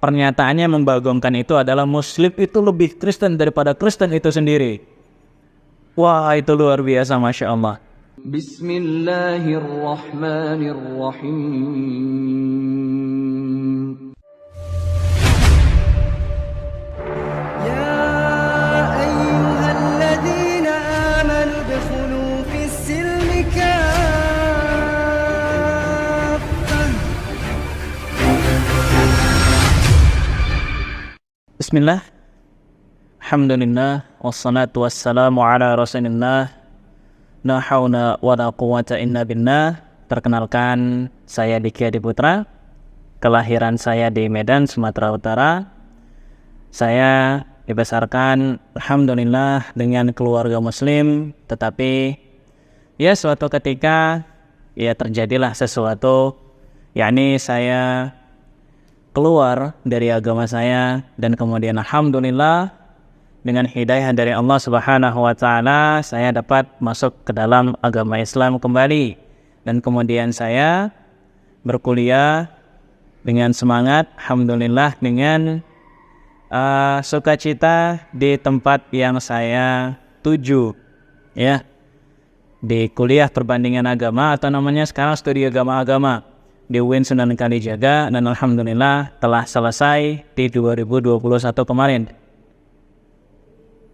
pernyataannya membagongkan itu adalah Muslim itu lebih Kristen daripada Kristen itu sendiri. Wah, itu luar biasa, Masya Allah. Bismillahirrahmanirrahim. Ya ayyuhalladzina amanu udkhulu fis-silmi kaffah. Bismillah. Alhamdulillah, wassalatu wassalamu ala rasulillah, la haula wa la quwata illa billah. Perkenalkan, saya Diki Adi Putra. Kelahiran saya di Medan, Sumatera Utara. Saya dibesarkan, alhamdulillah, dengan keluarga muslim. Tetapi, ya suatu ketika, ya terjadilah sesuatu, yakni saya keluar dari agama saya, dan kemudian alhamdulillah dengan hidayah dari Allah Subhanahu wa taala saya dapat masuk ke dalam agama Islam kembali, dan kemudian saya berkuliah dengan semangat, alhamdulillah, dengan sukacita di tempat yang saya tuju, ya, di kuliah perbandingan agama atau namanya sekarang studi agama-agama di UIN Sunan Kalijaga, dan alhamdulillah telah selesai di 2021 kemarin.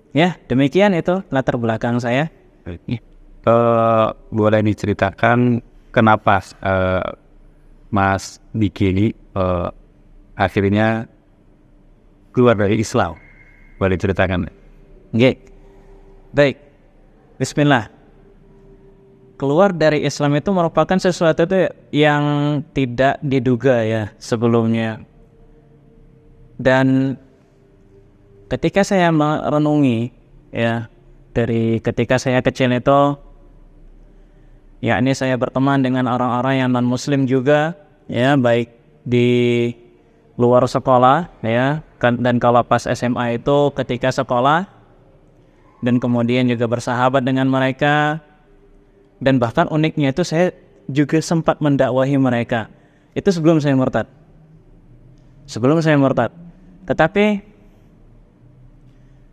Ya, demikian itu latar belakang saya. Boleh diceritakan kenapa Mas Diki ini akhirnya keluar dari Islam? Boleh diceritakan? Oke. Baik. Bismillah. Keluar dari Islam itu merupakan sesuatu itu yang tidak diduga ya sebelumnya. Dan ketika saya merenungi, ya, dari ketika saya kecil itu, yakni saya berteman dengan orang-orang yang non-muslim juga, ya, baik di luar sekolah, ya, dan kalau pas SMA itu ketika sekolah, dan kemudian juga bersahabat dengan mereka, dan bahkan uniknya itu saya juga sempat mendakwahi mereka. Itu sebelum saya murtad. Tetapi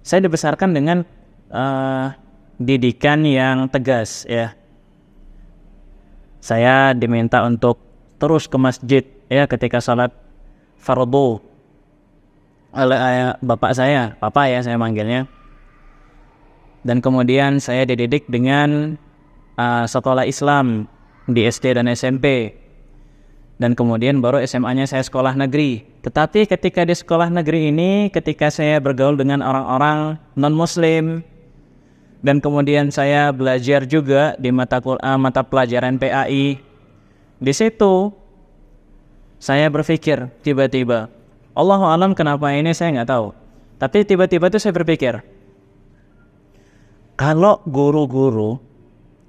saya dibesarkan dengan didikan yang tegas, ya. Saya diminta untuk terus ke masjid, ya, ketika sholat fardu oleh bapak saya, papa ya saya manggilnya. Dan kemudian saya dididik dengan sekolah Islam di SD dan SMP. Dan kemudian baru SMA-nya saya sekolah negeri. Tetapi ketika di sekolah negeri ini, ketika saya bergaul dengan orang-orang non-muslim, dan kemudian saya belajar juga di mata pelajaran PAI, di situ saya berpikir tiba-tiba, Allahu a'lam kenapa ini saya nggak tahu. Tapi tiba-tiba itu saya berpikir, kalau guru-guru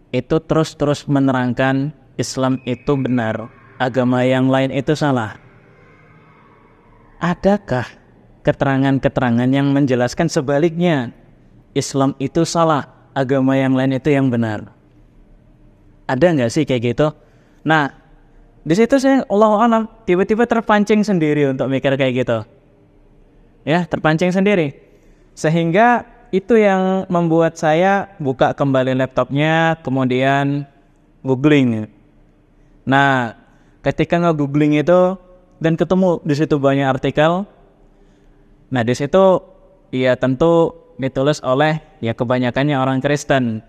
itu terus-terus menerangkan Islam itu benar, agama yang lain itu salah, adakah keterangan-keterangan yang menjelaskan sebaliknya, Islam itu salah, agama yang lain itu yang benar? Ada nggak sih kayak gitu? Nah, di situ saya Allahu a'lam tiba-tiba terpancing sendiri untuk mikir kayak gitu, ya, terpancing sendiri, sehingga itu yang membuat saya buka kembali laptopnya, kemudian googling. Nah, ketika nge-googling itu dan ketemu di situ banyak artikel. Nah, di situ ya tentu ditulis oleh ya kebanyakannya orang Kristen.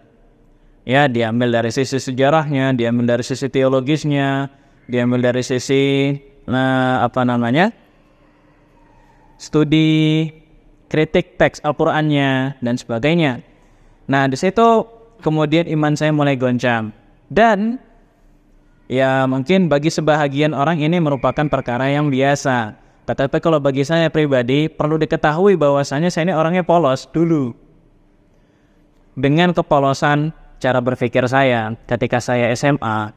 Ya, diambil dari sisi sejarahnya, diambil dari sisi teologisnya, diambil dari sisi studi kritik teks Al-Qur'annya dan sebagainya. Nah, di situ kemudian iman saya mulai goncang. Dan ya mungkin bagi sebahagian orang ini merupakan perkara yang biasa. Tetapi kalau bagi saya pribadi perlu diketahui bahwasanya saya ini orangnya polos dulu. Dengan kepolosan cara berpikir saya ketika saya SMA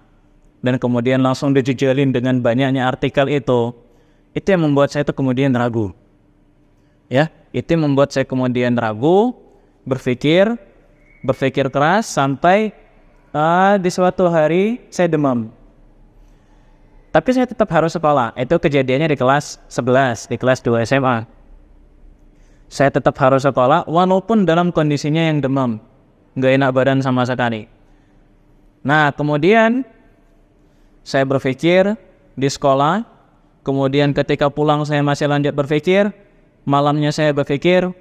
dan kemudian langsung dijejelin dengan banyaknya artikel itu yang membuat saya itu kemudian ragu. Ya, itu yang membuat saya kemudian ragu, berpikir keras sampai di suatu hari saya demam. Tapi saya tetap harus sekolah. Itu kejadiannya di kelas 11, di kelas 2 SMA. Saya tetap harus sekolah walaupun dalam kondisinya yang demam, nggak enak badan sama sekali. Nah, kemudian saya berpikir di sekolah, kemudian ketika pulang saya masih lanjut berpikir, malamnya saya berpikir,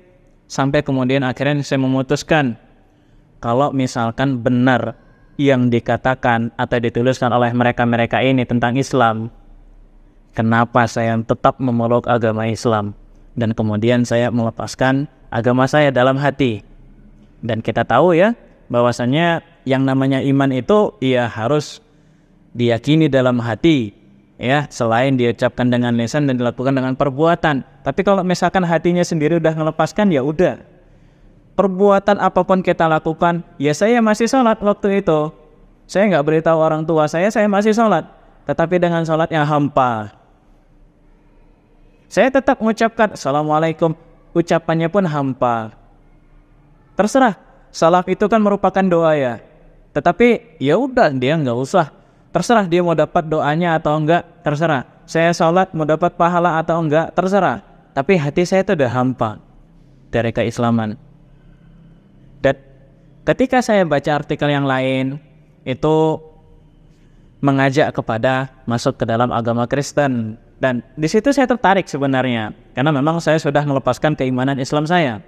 sampai kemudian akhirnya saya memutuskan, kalau misalkan benar yang dikatakan atau dituliskan oleh mereka-mereka ini tentang Islam, kenapa saya tetap memeluk agama Islam? Dan kemudian saya melepaskan agama saya dalam hati. Dan kita tahu ya, bahwasannya yang namanya iman itu ya harus diyakini dalam hati, ya, selain diucapkan dengan lisan dan dilakukan dengan perbuatan. Tapi kalau misalkan hatinya sendiri udah melepaskan, ya udah, perbuatan apapun kita lakukan. Ya saya masih sholat waktu itu, saya nggak beritahu orang tua saya masih sholat, tetapi dengan sholat yang hampa. Saya tetap mengucapkan Assalamualaikum, ucapannya pun hampa. Terserah, salat itu kan merupakan doa ya. Tetapi ya udah, dia nggak usah. Terserah dia mau dapat doanya atau enggak, terserah. Saya sholat mau dapat pahala atau enggak, terserah. Tapi hati saya itu udah hampa dari keislaman. Dan ketika saya baca artikel yang lain, itu mengajak kepada masuk ke dalam agama Kristen. Dan di situ saya tertarik sebenarnya, karena memang saya sudah melepaskan keimanan Islam saya.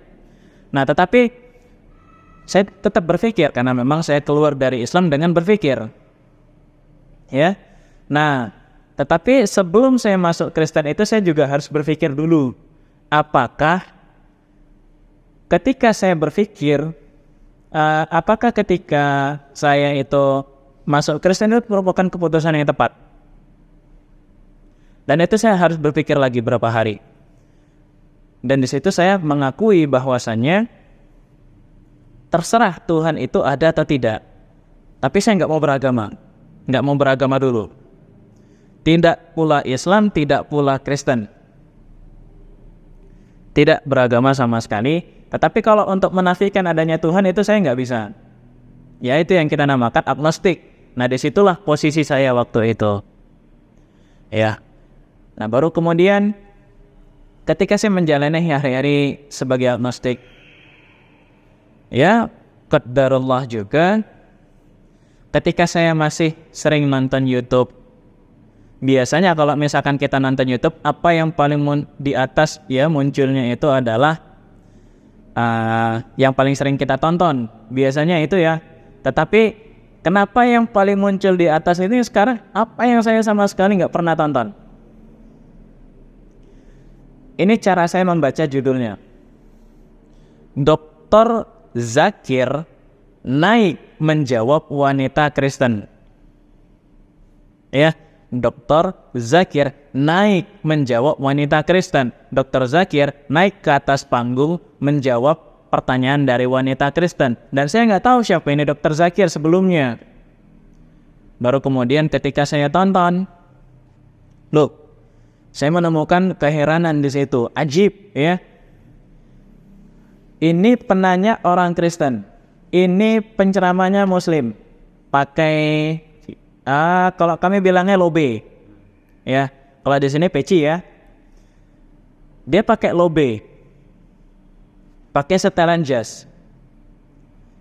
Nah, tetapi saya tetap berpikir, karena memang saya keluar dari Islam dengan berpikir, ya. Nah, tetapi sebelum saya masuk Kristen itu saya juga harus berpikir dulu, apakah ketika saya berpikir, apakah ketika saya itu masuk Kristen itu merupakan keputusan yang tepat? Dan itu saya harus berpikir lagi berapa hari. Dan di situ saya mengakui bahwasannya terserah Tuhan itu ada atau tidak. Tapi saya nggak mau beragama dulu. Tidak pula Islam, tidak pula Kristen. Tidak beragama sama sekali. Tetapi kalau untuk menafikan adanya Tuhan itu saya nggak bisa. Ya itu yang kita namakan agnostik. Nah disitulah posisi saya waktu itu. Ya. Nah baru kemudian ketika saya menjalani hari-hari sebagai agnostik, ya qadarullah juga, ketika saya masih sering nonton YouTube. Biasanya kalau misalkan kita nonton YouTube, apa yang paling di atas ya munculnya itu adalah yang paling sering kita tonton. Biasanya itu ya. Tetapi kenapa yang paling muncul di atas ini sekarang apa yang saya sama sekali nggak pernah tonton? Ini cara saya membaca judulnya. Dr. Zakir naik menjawab wanita Kristen. Ya, Dr. Zakir naik menjawab wanita Kristen. Dr. Zakir naik ke atas panggung menjawab pertanyaan dari wanita Kristen. Dan saya nggak tahu siapa ini Dr. Zakir sebelumnya. Baru kemudian ketika saya tonton, loh, saya menemukan keheranan di situ. Ajib, ya. Ini penanya orang Kristen. Ini penceramahnya Muslim. Pakai, kalau kami bilangnya lobe, ya. Kalau di sini peci, ya. Dia pakai lobe, pakai setelan jas.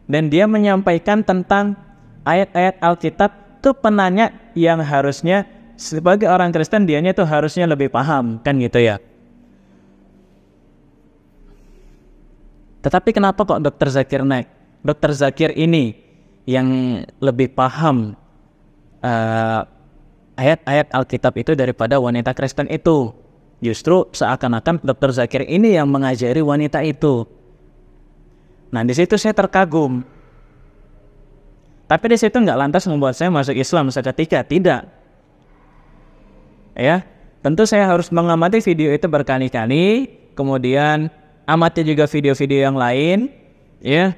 Dan dia menyampaikan tentang ayat-ayat Alkitab. Itu penanya yang harusnya sebagai orang Kristen dianya tuh harusnya lebih paham, kan gitu ya. Tetapi kenapa kok Dr. Zakir naik? Dr. Zakir ini yang lebih paham ayat-ayat Alkitab itu daripada wanita Kristen itu. Justru seakan-akan Dr. Zakir ini yang mengajari wanita itu. Nah di situ saya terkagum. Tapi di situ nggak lantas membuat saya masuk Islam seketika, tidak. Ya, tentu saya harus mengamati video itu berkali-kali, kemudian amati juga video-video yang lain, ya.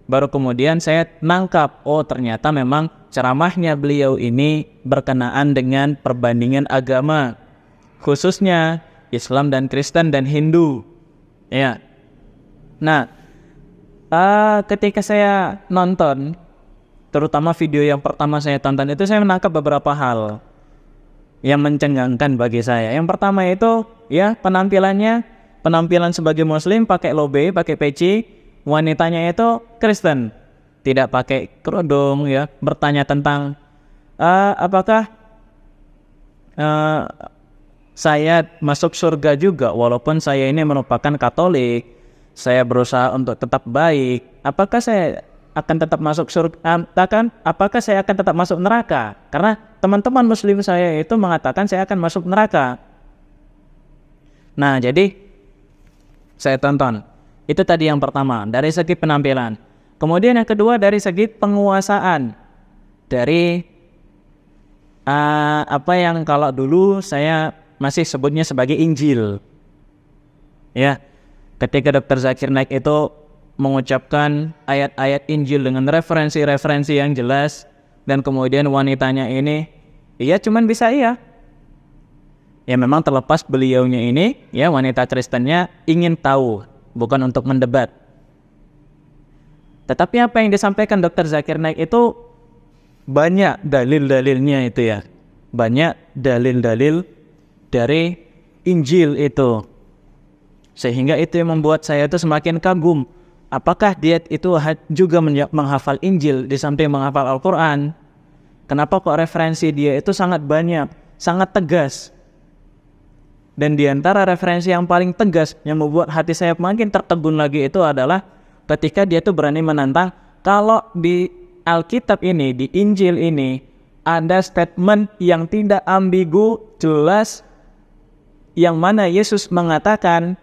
Baru kemudian saya nangkap, oh ternyata memang ceramahnya beliau ini berkenaan dengan perbandingan agama, khususnya Islam dan Kristen dan Hindu, ya. Nah, ketika saya nonton, terutama video yang pertama saya tonton itu, saya menangkap beberapa hal. yang mencengangkan bagi saya. Yang pertama itu ya penampilan sebagai muslim pakai lobe, pakai peci, wanitanya itu Kristen, tidak pakai kerudung ya, bertanya tentang apakah saya masuk surga juga walaupun saya ini merupakan Katolik, saya berusaha untuk tetap baik, apakah saya akan tetap masuk surga, apakah saya akan tetap masuk neraka? Karena teman-teman muslim saya itu mengatakan saya akan masuk neraka. Nah, jadi saya tonton. Itu tadi yang pertama, dari segi penampilan. Kemudian yang kedua dari segi penguasaan. Dari apa yang kalau dulu saya masih sebutnya sebagai Injil. Ya, ketika Dr. Zakir Naik itu mengucapkan ayat-ayat Injil dengan referensi-referensi yang jelas, dan kemudian wanitanya ini iya cuman bisa iya. Ya memang terlepas beliaunya ini ya wanita Kristennya ingin tahu, bukan untuk mendebat. Tetapi apa yang disampaikan Dr. Zakir Naik itu banyak dalil-dalilnya itu ya. Banyak dalil-dalil dari Injil itu. Sehingga itu yang membuat saya itu semakin kagum. Apakah dia itu juga menghafal Injil di samping menghafal Al-Quran? Kenapa kok referensi dia itu sangat banyak, sangat tegas? Dan di antara referensi yang paling tegas yang membuat hati saya makin tertegun lagi itu adalah ketika dia itu berani menantang kalau di Alkitab ini, di Injil ini ada statement yang tidak ambigu, jelas, yang mana Yesus mengatakan,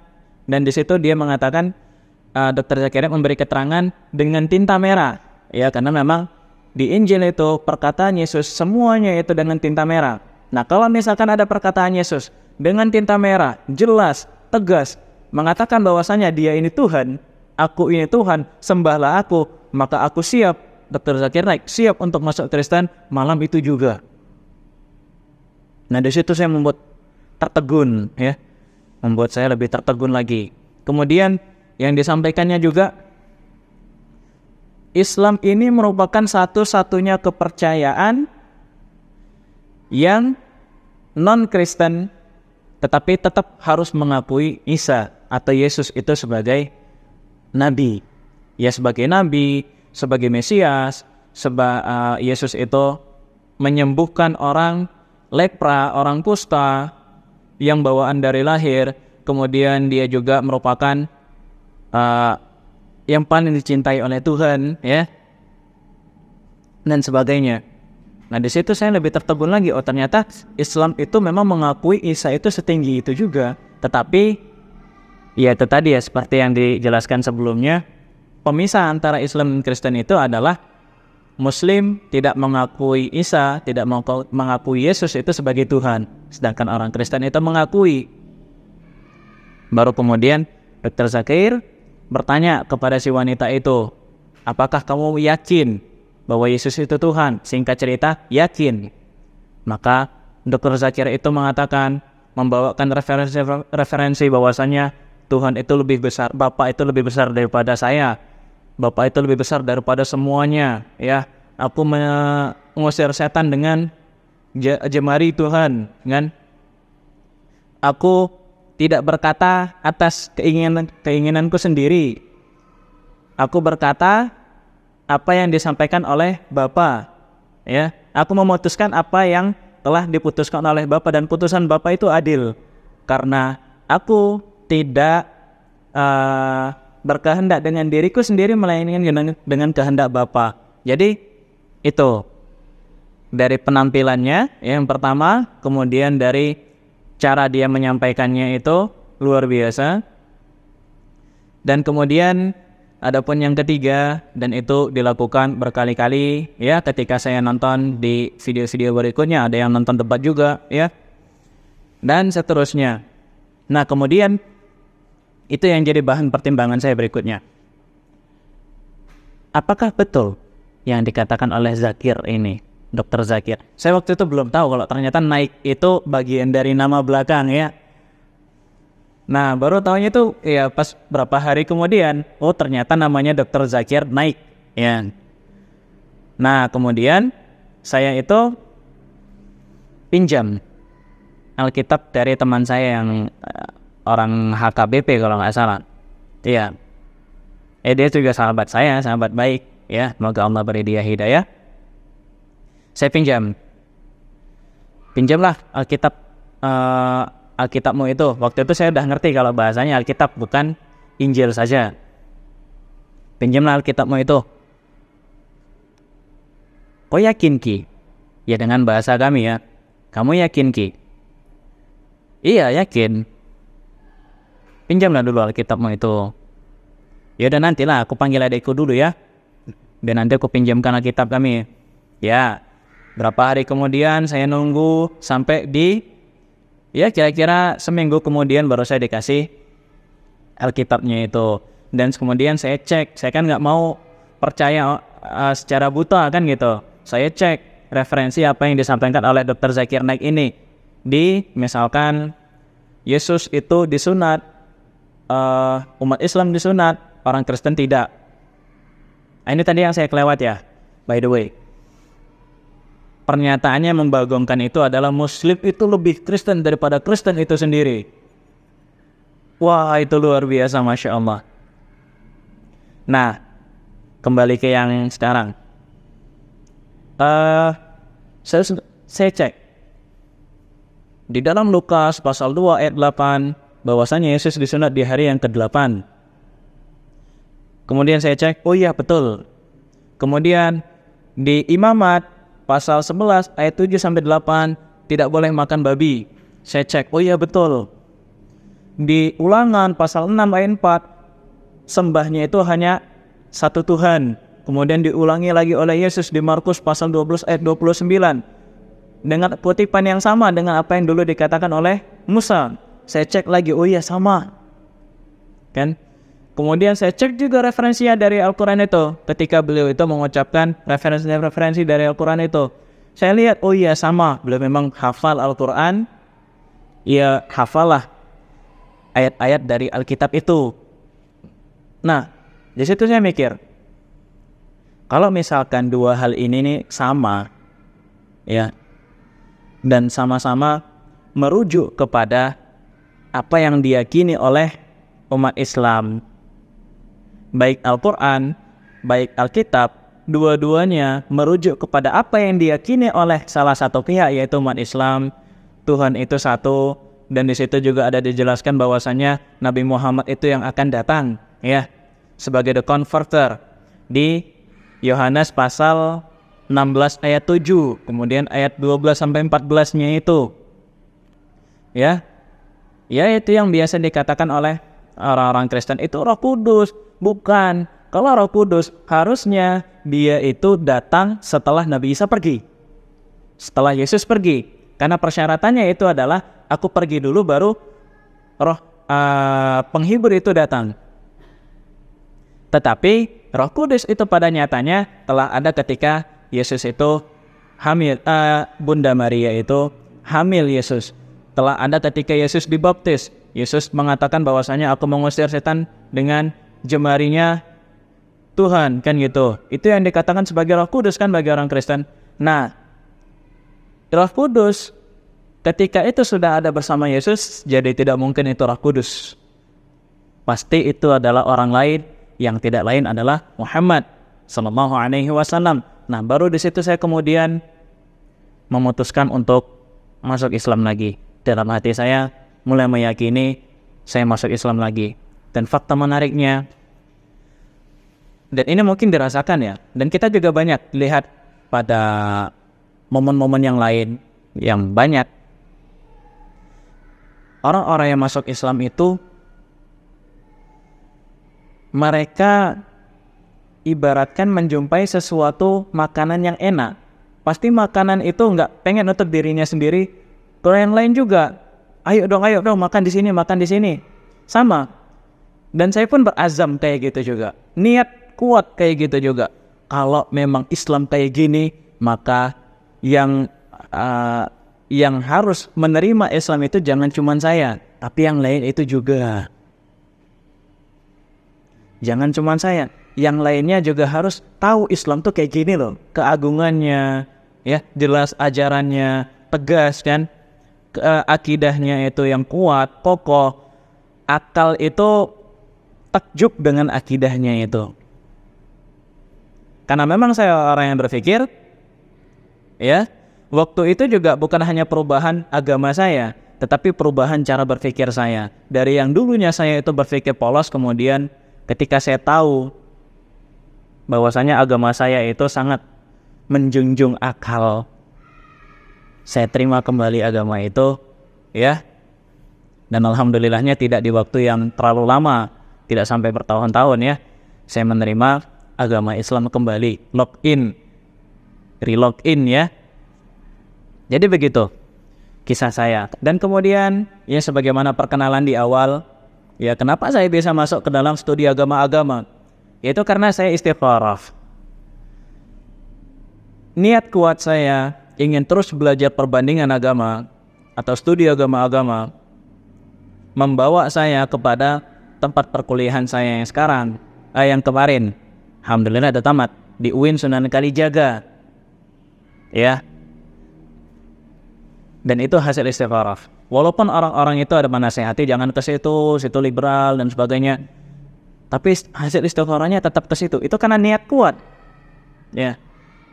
dan di situ dia mengatakan Dr. Zakir Naik memberi keterangan dengan tinta merah, ya karena memang di Injil itu perkataan Yesus semuanya itu dengan tinta merah. Nah kalau misalkan ada perkataan Yesus dengan tinta merah, jelas, tegas, mengatakan bahwasanya dia ini Tuhan, aku ini Tuhan, sembahlah aku, maka aku siap, Dr. Zakir Naik siap untuk masuk Kristen malam itu juga. Nah di situ saya membuat tertegun, ya, membuat saya lebih tertegun lagi. Kemudian yang disampaikannya juga, Islam ini merupakan satu-satunya kepercayaan yang non-Kristen tetapi tetap harus mengakui Isa atau Yesus itu sebagai Nabi. Ya sebagai Nabi, sebagai Mesias, Yesus itu menyembuhkan orang lepra, orang kusta yang bawaan dari lahir. Kemudian dia juga merupakan yang paling dicintai oleh Tuhan, ya, dan sebagainya. Nah di situ saya lebih tertegun lagi. Oh ternyata Islam itu memang mengakui Isa itu setinggi itu juga. Tetapi ya itu tadi ya seperti yang dijelaskan sebelumnya, pemisah antara Islam dan Kristen itu adalah Muslim tidak mengakui Isa, tidak mengakui Yesus itu sebagai Tuhan, sedangkan orang Kristen itu mengakui. Baru kemudian Dr. Zakir bertanya kepada si wanita itu, apakah kamu yakin bahwa Yesus itu Tuhan? Singkat cerita, yakin. Maka Dr. Zakir itu mengatakan, membawakan referensi bahwasanya Tuhan itu lebih besar, Bapa itu lebih besar daripada saya, Bapa itu lebih besar daripada semuanya, ya. Aku mengusir setan dengan jemari Tuhan, kan? Aku tidak berkata atas keinginanku sendiri. Aku berkata apa yang disampaikan oleh Bapa, ya. Aku memutuskan apa yang telah diputuskan oleh Bapa, dan putusan Bapa itu adil. Karena aku tidak berkehendak dengan diriku sendiri, melainkan dengan kehendak Bapa. Jadi itu dari penampilannya yang pertama, kemudian dari cara dia menyampaikannya itu luar biasa. Dan kemudian adapun yang ketiga, dan itu dilakukan berkali-kali ya, ketika saya nonton di video-video berikutnya, ada yang nonton debat juga ya, dan seterusnya. Nah kemudian itu yang jadi bahan pertimbangan saya berikutnya. Apakah betul yang dikatakan oleh Zakir ini, Dr. Zakir? Saya waktu itu belum tahu kalau ternyata Naik itu bagian dari nama belakang ya. Nah baru tahunya itu ya pas berapa hari kemudian, oh ternyata namanya Dr. Zakir Naik ya. Nah kemudian saya itu pinjam Alkitab dari teman saya yang orang HKBP kalau nggak salah. Iya. Dia juga sahabat saya, sahabat baik. Ya, semoga Allah beri dia hidayah. Saya pinjamlah Alkitabmu itu. Waktu itu saya udah ngerti kalau bahasanya Alkitab bukan Injil saja. Pinjamlah Alkitabmu itu. Kau yakin Ki? Ya dengan bahasa kami ya. Kamu yakin Ki? Iya yakin. Pinjamlah dulu Alkitabmu itu. Ya udah nantilah aku panggil adikku dulu ya. Dan nanti aku pinjamkan Alkitab kami. Ya. Berapa hari kemudian saya nunggu sampai kira-kira seminggu kemudian baru saya dikasih Alkitabnya itu. Dan kemudian saya cek. Saya kan nggak mau percaya secara buta kan gitu. Saya cek referensi apa yang disampaikan oleh Dr. Zakir Naik ini. Misalkan Yesus itu disunat, umat Islam disunat, orang Kristen tidak. Ini tadi yang saya kelewat ya, by the way. Pernyataannya membagongkan itu adalah Muslim itu lebih Kristen daripada Kristen itu sendiri. Wah itu luar biasa, Masya Allah. Nah, kembali ke yang sekarang. Saya cek. Di dalam Lukas pasal 2 ayat 8, bahwasanya Yesus disunat di hari yang ke-8. Kemudian saya cek, oh iya betul. Kemudian di Imamat pasal 11 ayat 7-8 tidak boleh makan babi. Saya cek, oh iya betul. Di Ulangan pasal 6 ayat 4 sembahnya itu hanya satu Tuhan. Kemudian diulangi lagi oleh Yesus di Markus pasal 12 ayat 29 dengan kutipan yang sama dengan apa yang dulu dikatakan oleh Musa. Saya cek lagi, oh iya sama. Kan? Kemudian saya cek juga referensinya dari Al-Quran itu. Ketika beliau itu mengucapkan referensi dari Al-Quran itu, saya lihat, oh iya sama. Beliau memang hafal Al-Quran. Ia hafalah ayat-ayat dari Alkitab itu. Nah, di situ saya mikir, kalau misalkan dua hal ini nih sama, ya, dan sama-sama merujuk kepada apa yang diyakini oleh umat Islam, baik Al-Quran, baik Alkitab, dua-duanya merujuk kepada apa yang diyakini oleh salah satu pihak, yaitu umat Islam. Tuhan itu satu, dan di situ juga ada dijelaskan bahwasanya Nabi Muhammad itu yang akan datang, ya, sebagai the converter di Yohanes pasal 16 ayat 7, kemudian ayat 12-14-nya itu, ya, itu yang biasa dikatakan oleh orang-orang Kristen itu Roh Kudus. Bukan. Kalau Roh Kudus harusnya dia itu datang setelah Nabi Isa pergi, setelah Yesus pergi, karena persyaratannya itu adalah aku pergi dulu baru penghibur itu datang. Tetapi Roh Kudus itu pada nyatanya telah ada ketika Yesus itu hamil, Bunda Maria itu hamil Yesus. Telah ada ketika Yesus dibaptis. Yesus mengatakan bahwasanya aku mengusir setan dengan jemarinya Tuhan, kan gitu. Itu yang dikatakan sebagai Roh Kudus kan bagi orang Kristen. Nah, Roh Kudus ketika itu sudah ada bersama Yesus, jadi tidak mungkin itu Roh Kudus. Pasti itu adalah orang lain, yang tidak lain adalah Muhammad sallallahu alaihi wasallam. Nah, baru di situ saya kemudian memutuskan untuk masuk Islam lagi. Dalam hati saya mulai meyakini saya masuk Islam lagi. Dan fakta menariknya, dan ini mungkin dirasakan ya, dan kita juga banyak lihat pada momen-momen yang lain yang banyak orang-orang yang masuk Islam itu mereka ibaratkan menjumpai sesuatu makanan yang enak. Pasti makanan itu nggak pengen untuk dirinya sendiri, kalau yang lain juga, ayo dong makan di sini, makan di sini. Sama. Dan saya pun berazam kayak gitu juga. Niat kuat kayak gitu juga. Kalau memang Islam kayak gini, maka yang harus menerima Islam itu jangan cuma saya, tapi yang lain itu juga. Jangan cuma saya, yang lainnya juga harus tahu Islam tuh kayak gini loh. Keagungannya, ya, jelas ajarannya, tegas kan. akidahnya itu yang kuat, kokoh, akal itu takjub dengan akidahnya itu. Karena memang saya orang yang berpikir, ya, waktu itu juga bukan hanya perubahan agama saya, tetapi perubahan cara berpikir saya. Dari yang dulunya saya itu berpikir polos, kemudian ketika saya tahu bahwasanya agama saya itu sangat menjunjung akal, saya terima kembali agama itu, ya. Dan alhamdulillahnya tidak di waktu yang terlalu lama, tidak sampai bertahun-tahun, ya. Saya menerima agama Islam kembali, relog in, ya. Jadi begitu kisah saya. Dan kemudian, ya, sebagaimana perkenalan di awal, ya, kenapa saya bisa masuk ke dalam studi agama-agama? Yaitu karena saya istikharah. Niat kuat saya ingin terus belajar perbandingan agama atau studi agama-agama membawa saya kepada tempat perkuliahan saya yang sekarang, yang kemarin. Alhamdulillah ada tamat di UIN Sunan Kalijaga, ya. Dan itu hasil istikharah. Walaupun orang-orang itu ada menasehati jangan ke situ liberal dan sebagainya, tapi hasil istikharahnya tetap ke situ. Itu karena niat kuat, ya.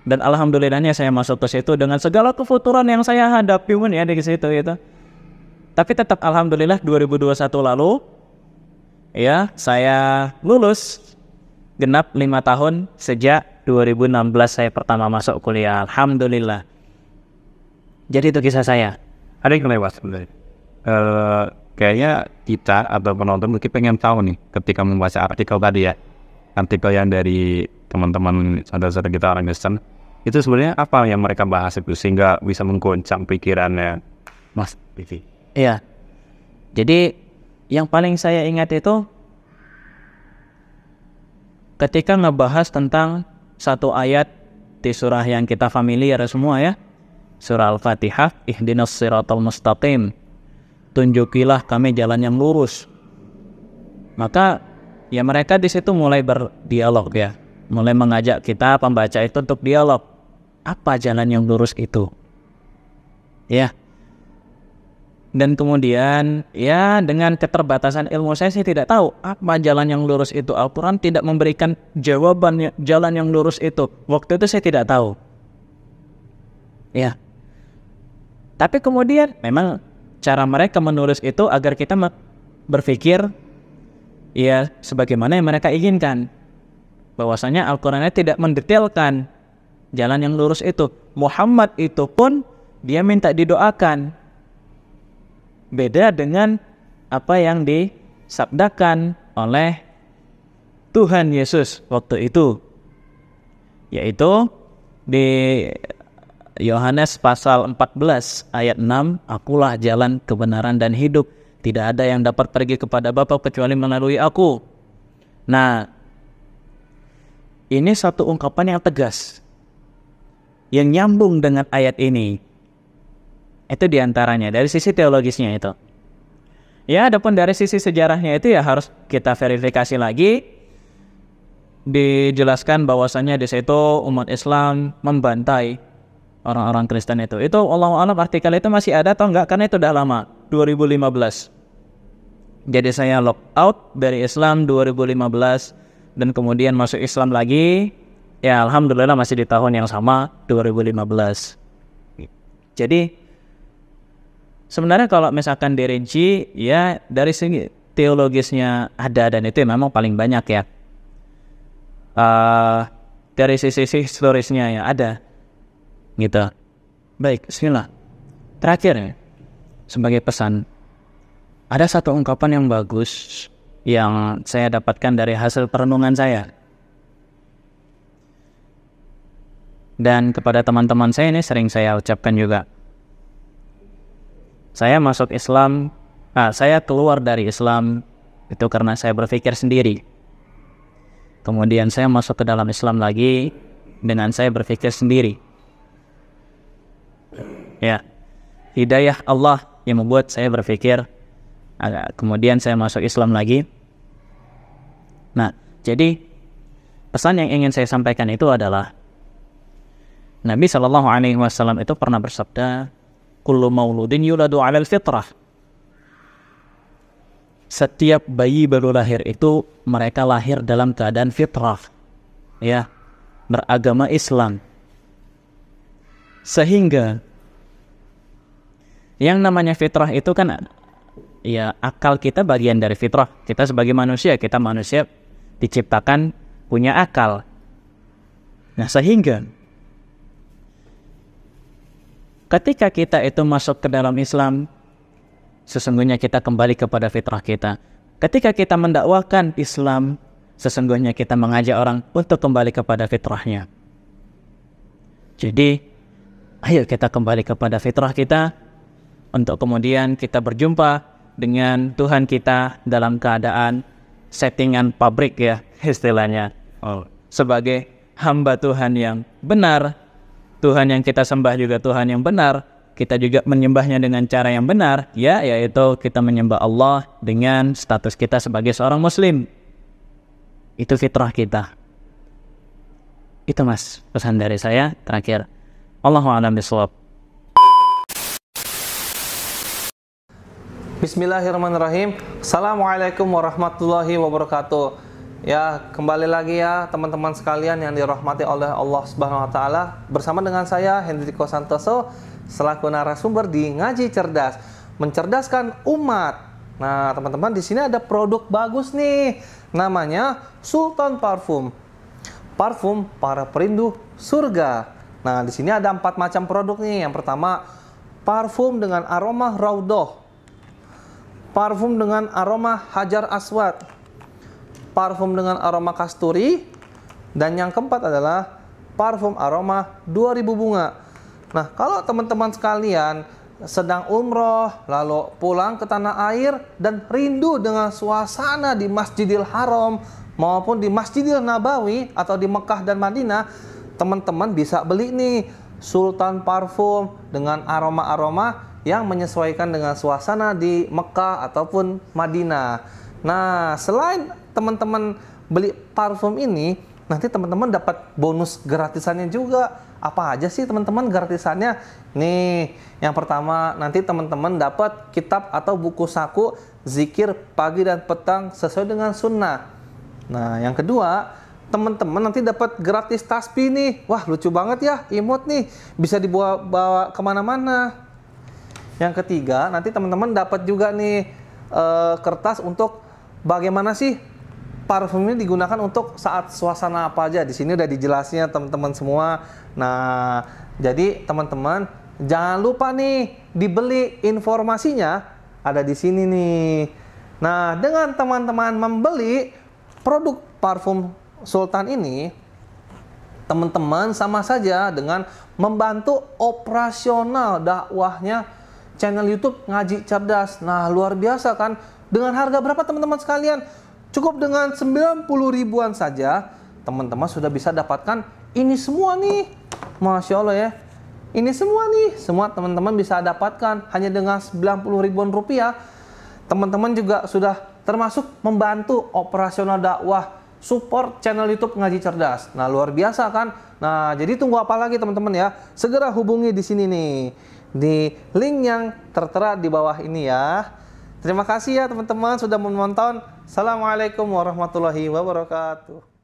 Dan alhamdulillahnya saya masuk ke situ dengan segala kefuturan yang saya hadapi pun, ya, di situ itu. Tapi tetap alhamdulillah 2021 lalu, ya, saya lulus genap 5 tahun sejak 2016 saya pertama masuk kuliah. Alhamdulillah. Jadi itu kisah saya. Ada yang lewat sebenarnya. Kayaknya kita atau penonton mungkin pengen tahu nih ketika membaca artikel tadi, ya, artikel yang dari teman-teman saudara-saudara kita orang Kristen, itu sebenarnya apa yang mereka bahas itu sehingga bisa menggoncang pikirannya Mas Bivi? Iya. Jadi yang paling saya ingat itu ketika ngebahas tentang satu ayat di surah yang kita familiar semua, ya. Surah Al-Fatihah, ihdinas siratal mustaqim. Tunjukilah kami jalan yang lurus. Maka ya mereka di situ mulai berdialog, ya. Mulai mengajak kita pembaca itu untuk dialog. Apa jalan yang lurus itu? Ya. Dan kemudian, ya, dengan keterbatasan ilmu saya tidak tahu apa jalan yang lurus itu. Al-Quran tidak memberikan jawaban jalan yang lurus itu. Waktu itu saya tidak tahu. Ya. Tapi kemudian memang cara mereka menulis itu agar kita berpikir, ya, sebagaimana yang mereka inginkan. Bahwasanya Al-Qurannya tidak mendetailkan jalan yang lurus itu. Muhammad itu pun dia minta didoakan. Beda dengan apa yang disabdakan oleh Tuhan Yesus waktu itu, yaitu di Yohanes pasal 14 ayat 6, akulah jalan, kebenaran, dan hidup. Tidak ada yang dapat pergi kepada Bapa kecuali melalui aku. Nah, ini satu ungkapan yang tegas, yang nyambung dengan ayat ini. Itu diantaranya dari sisi teologisnya itu. Ya, adapun dari sisi sejarahnya itu ya harus kita verifikasi lagi. Dijelaskan bahwasannya di situ umat Islam membantai orang-orang Kristen itu. Itu Allahu a'lam artikel itu masih ada atau enggak, karena itu udah lama, 2015. Jadi saya lock out dari Islam 2015 dan kemudian masuk Islam lagi. Ya alhamdulillah masih di tahun yang sama, 2015. Jadi sebenarnya kalau misalkan dirinci, ya dari segi teologisnya ada, dan itu memang paling banyak, ya. Dari sisi historisnya ya ada. Gitu. Baik, bismillah. Terakhir, ya, sebagai pesan, ada satu ungkapan yang bagus yang saya dapatkan dari hasil perenungan saya. Dan kepada teman-teman saya ini sering saya ucapkan juga. Saya masuk Islam, saya keluar dari Islam itu karena saya berpikir sendiri. Kemudian saya masuk ke dalam Islam lagi dengan saya berpikir sendiri. Ya, hidayah Allah yang membuat saya berpikir. Kemudian saya masuk Islam lagi. Nah, jadi pesan yang ingin saya sampaikan itu adalah Nabi SAW itu pernah bersabda, kullu mauludin yuladu 'alal fitrah. Setiap bayi baru lahir itu mereka lahir dalam keadaan fitrah, ya, beragama Islam. Sehingga yang namanya fitrah itu kan, ya, akal kita bagian dari fitrah. Kita sebagai manusia, kita manusia diciptakan punya akal. Nah, sehingga ketika kita itu masuk ke dalam Islam, sesungguhnya kita kembali kepada fitrah kita. Ketika kita mendakwakan Islam, sesungguhnya kita mengajak orang untuk kembali kepada fitrahnya. Jadi, ayo kita kembali kepada fitrah kita, untuk kemudian kita berjumpa dengan Tuhan kita dalam keadaan settingan pabrik, ya, istilahnya. Sebagai hamba Tuhan yang benar, Tuhan yang kita sembah juga Tuhan yang benar, kita juga menyembahnya dengan cara yang benar, ya, yaitu kita menyembah Allah dengan status kita sebagai seorang muslim. Itu fitrah kita. Itu, Mas, pesan dari saya terakhir. Allahu a'lam bishawab. Bismillahirrahmanirrahim. Assalamualaikum warahmatullahi wabarakatuh. Ya, kembali lagi ya teman-teman sekalian yang dirahmati oleh Allah Subhanahu wa taala. Bersama dengan saya Hendriko Santoso selaku narasumber di Ngaji Cerdas, mencerdaskan umat. Nah, teman-teman, di sini ada produk bagus nih. Namanya Sultan Parfum. Parfum para perindu surga. Nah, di sini ada 4 macam produk nih. Yang pertama, parfum dengan aroma Raudhah. Parfum dengan aroma Hajar Aswad. Parfum dengan aroma kasturi. Dan yang keempat adalah parfum aroma 2000 bunga. Nah, kalau teman-teman sekalian sedang umroh, lalu pulang ke tanah air dan rindu dengan suasana di Masjidil Haram maupun di Masjidil Nabawi atau di Mekah dan Madinah, teman-teman bisa beli nih Sultan Parfum dengan aroma-aroma yang menyesuaikan dengan suasana di Mekah ataupun Madinah. Nah, selain teman-teman beli parfum ini, nanti teman-teman dapat bonus gratisannya juga. Apa aja sih teman-teman gratisannya? Nih, yang pertama nanti teman-teman dapat kitab atau buku saku zikir pagi dan petang sesuai dengan sunnah. Nah, yang kedua, teman-teman nanti dapat gratis tasbih nih. Wah, lucu banget ya, imut nih, bisa dibawa kemana-mana. Yang ketiga, nanti teman-teman dapat juga nih kertas untuk bagaimana sih parfum ini digunakan untuk saat suasana apa aja. Di sini udah dijelasnya teman-teman semua. Nah, jadi teman-teman jangan lupa nih dibeli, informasinya ada di sini nih. Nah, dengan teman-teman membeli produk parfum Sultan ini, teman-teman sama saja dengan membantu operasional dakwahnya channel YouTube Ngaji Cerdas. Nah, luar biasa kan? Dengan harga berapa teman-teman sekalian? Cukup dengan 90 ribuan saja, teman-teman sudah bisa dapatkan ini semua nih. Masya Allah ya. Ini semua nih, semua teman-teman bisa dapatkan hanya dengan 90 ribuan rupiah. Teman-teman juga sudah termasuk membantu operasional dakwah, support channel YouTube Ngaji Cerdas. Nah, luar biasa kan? Nah, jadi tunggu apa lagi teman-teman ya? Segera hubungi di sini nih, di link yang tertera di bawah ini ya. Terima kasih ya teman-teman sudah menonton. Assalamualaikum warahmatullahi wabarakatuh.